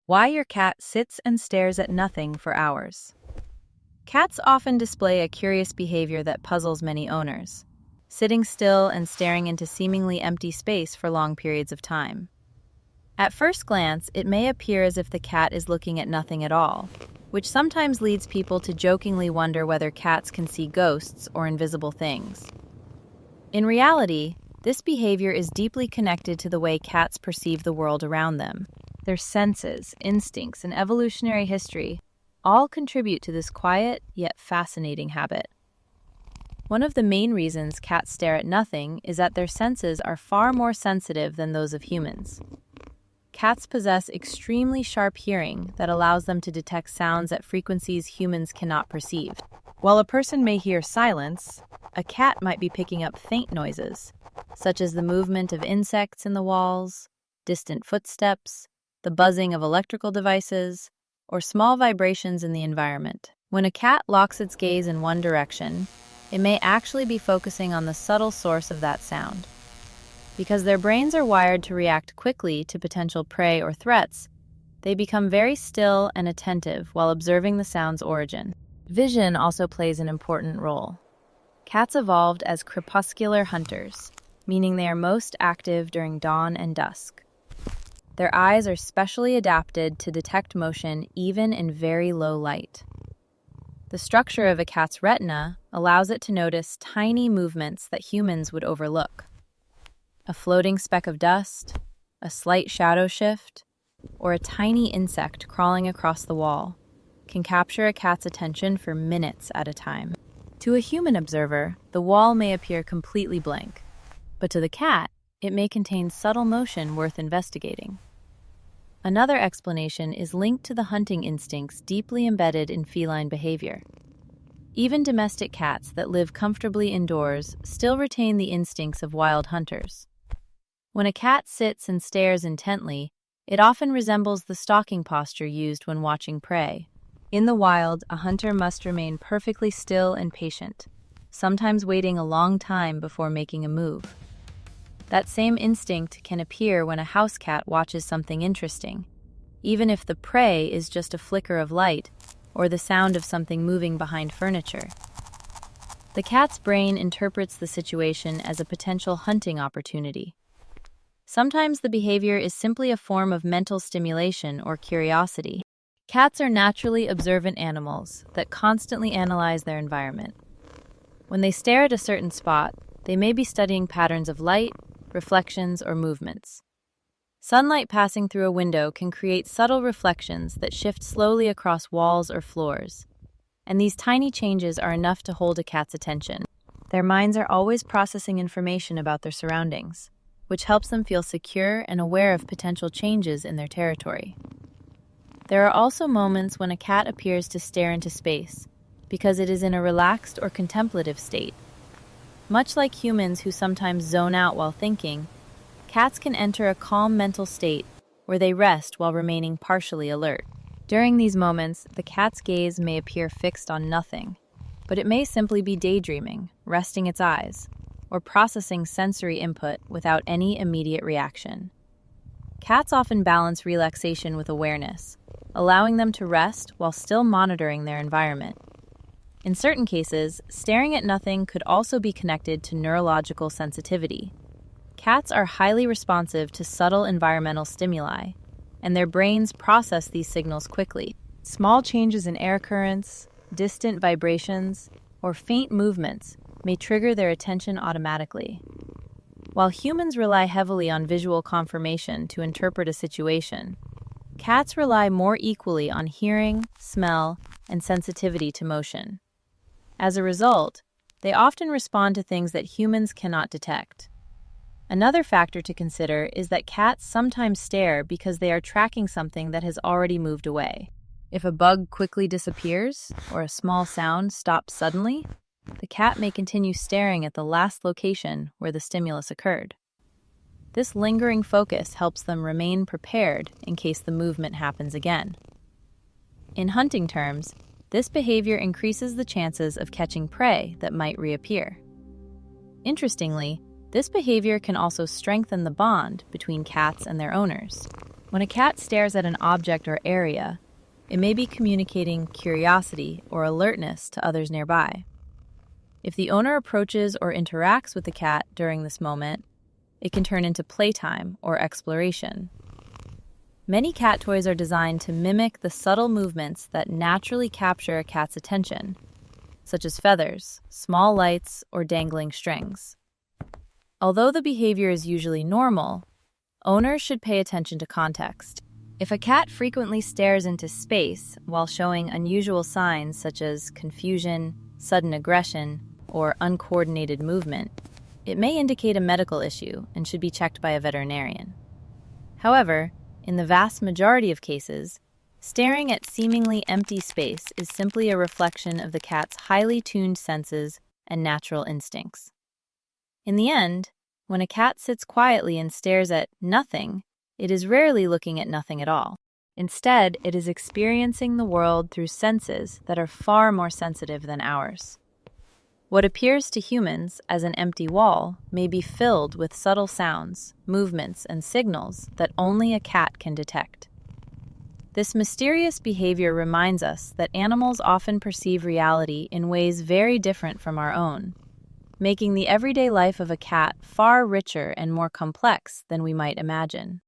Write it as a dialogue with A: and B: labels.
A: Why your cat sits and stares at nothing for hours. Cats often display a curious behavior that puzzles many owners, sitting still and staring into seemingly empty space for long periods of time. At first glance, it may appear as if the cat is looking at nothing at all, which sometimes leads people to jokingly wonder whether cats can see ghosts or invisible things. In reality, this behavior is deeply connected to the way cats perceive the world around them. Their senses, instincts, and evolutionary history all contribute to this quiet yet fascinating habit. One of the main reasons cats stare at nothing is that their senses are far more sensitive than those of humans. Cats possess extremely sharp hearing that allows them to detect sounds at frequencies humans cannot perceive. While a person may hear silence, a cat might be picking up faint noises, such as the movement of insects in the walls, distant footsteps, the buzzing of electrical devices, or small vibrations in the environment. When a cat locks its gaze in one direction, it may actually be focusing on the subtle source of that sound. Because their brains are wired to react quickly to potential prey or threats, they become very still and attentive while observing the sound's origin. Vision also plays an important role. Cats evolved as crepuscular hunters, meaning they are most active during dawn and dusk. Their eyes are specially adapted to detect motion even in very low light. The structure of a cat's retina allows it to notice tiny movements that humans would overlook. A floating speck of dust, a slight shadow shift, or a tiny insect crawling across the wall can capture a cat's attention for minutes at a time. To a human observer, the wall may appear completely blank, but to the cat, it may contain subtle motion worth investigating. Another explanation is linked to the hunting instincts deeply embedded in feline behavior. Even domestic cats that live comfortably indoors still retain the instincts of wild hunters. When a cat sits and stares intently, it often resembles the stalking posture used when watching prey. In the wild, a hunter must remain perfectly still and patient, sometimes waiting a long time before making a move. That same instinct can appear when a house cat watches something interesting, even if the prey is just a flicker of light or the sound of something moving behind furniture. The cat's brain interprets the situation as a potential hunting opportunity. Sometimes the behavior is simply a form of mental stimulation or curiosity. Cats are naturally observant animals that constantly analyze their environment. When they stare at a certain spot, they may be studying patterns of light, reflections, or movements. Sunlight passing through a window can create subtle reflections that shift slowly across walls or floors, and these tiny changes are enough to hold a cat's attention. Their minds are always processing information about their surroundings, which helps them feel secure and aware of potential changes in their territory. There are also moments when a cat appears to stare into space, because it is in a relaxed or contemplative state. Much like humans who sometimes zone out while thinking, cats can enter a calm mental state where they rest while remaining partially alert. During these moments, the cat's gaze may appear fixed on nothing, but it may simply be daydreaming, resting its eyes, or processing sensory input without any immediate reaction. Cats often balance relaxation with awareness, allowing them to rest while still monitoring their environment. In certain cases, staring at nothing could also be connected to neurological sensitivity. Cats are highly responsive to subtle environmental stimuli, and their brains process these signals quickly. Small changes in air currents, distant vibrations, or faint movements may trigger their attention automatically. While humans rely heavily on visual confirmation to interpret a situation, cats rely more equally on hearing, smell, and sensitivity to motion. As a result, they often respond to things that humans cannot detect. Another factor to consider is that cats sometimes stare because they are tracking something that has already moved away. If a bug quickly disappears or a small sound stops suddenly, the cat may continue staring at the last location where the stimulus occurred. This lingering focus helps them remain prepared in case the movement happens again. In hunting terms, this behavior increases the chances of catching prey that might reappear. Interestingly, this behavior can also strengthen the bond between cats and their owners. When a cat stares at an object or area, it may be communicating curiosity or alertness to others nearby. If the owner approaches or interacts with the cat during this moment, it can turn into playtime or exploration. Many cat toys are designed to mimic the subtle movements that naturally capture a cat's attention, such as feathers, small lights, or dangling strings. Although the behavior is usually normal, owners should pay attention to context. If a cat frequently stares into space while showing unusual signs such as confusion, sudden aggression, or uncoordinated movement, it may indicate a medical issue and should be checked by a veterinarian. However, in the vast majority of cases, staring at seemingly empty space is simply a reflection of the cat's highly tuned senses and natural instincts. In the end, when a cat sits quietly and stares at nothing, it is rarely looking at nothing at all. Instead, it is experiencing the world through senses that are far more sensitive than ours. What appears to humans as an empty wall may be filled with subtle sounds, movements, and signals that only a cat can detect. This mysterious behavior reminds us that animals often perceive reality in ways very different from our own, making the everyday life of a cat far richer and more complex than we might imagine.